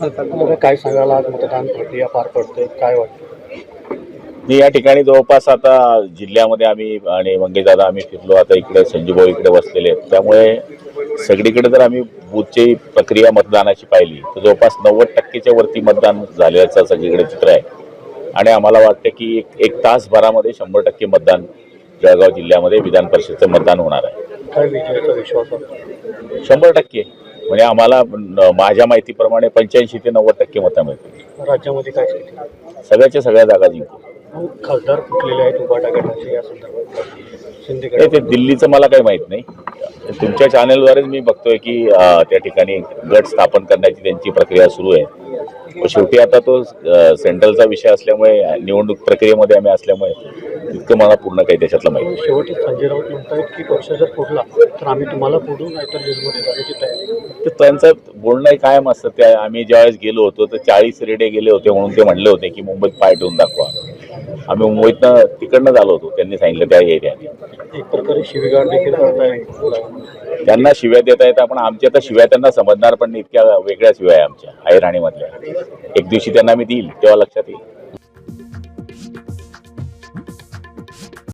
काय सांगाल, आज मतदान प्रक्रिया पार पडते, काय वाटतं? मी या ठिकाणी जवळपास आता जिल्ह्यामध्ये आम्ही आणि मंगेशदादा आम्ही फिरलो. आता इकडे संजूभाऊ इकडे बसलेले आहेत, त्यामुळे सगळीकडे जर आम्ही बूथची प्रक्रिया मतदानाची पाहिली तर जवळपास 90%च्या वरती मतदान झाल्याचं सगळीकडे चित्र आहे. आणि आम्हाला वाटतं की एक तासभरामध्ये 100% मतदान जळगाव जिल्ह्यामध्ये विधान परिषदेचं मतदान होणार आहे. काय विजयाचा विश्वास आहे? 100%. म्हणजे आम्हाला माझ्या माहितीप्रमाणे 85 ते 90% मतं मिळतील. राज्यामध्ये काय स्थिती? सगळ्याच्या सगळ्या जागा जिंकू. खासदार कुठलेले आहेत उभाटा गटाचे या संदर्भात? शिंदे नाही, ते दिल्लीचं मला काही माहीत नाही. तुमच्या चॅनलद्वारेच मी बघतोय की त्या ठिकाणी गट स्थापन करण्याची त्यांची प्रक्रिया सुरू आहे. शेवटी आता तो सेंट्रलचा विषय असल्यामुळे निवडणूक प्रक्रियेमध्ये आम्ही असल्यामुळे तितकं मला पूर्ण काही त्याच्यातलं माहिती नाही. शेवटी संजय राऊत म्हणतायत की पक्ष जर फोडला तर आम्ही तुम्हाला फोडू, नाहीतर जेलमध्ये जाण्याची तयारी. तर त्यांचं बोलणं कायम असतं. त्या आम्ही ज्यावेळेस गेलो होतो तर 40 रेडे गेले होते म्हणून ते म्हणले होते की मुंबईत पाय ठेवून दाखवा. आम्ही मुंबईतनं तिकडनं झालो होतो, त्यांनी सांगितलं त्या एरियाने. एक प्रकारे शिवीगाळ देखील करताय. त्यांना शिव्या देता येतात, पण आमच्या तर शिव्या त्यांना समजणार पण नाही. इतक्या वेगळ्या शिव्या आहे आमच्या ऐराणीमधल्या. एक दिवशी त्यांना मी देईल तेव्हा लक्षात येईल.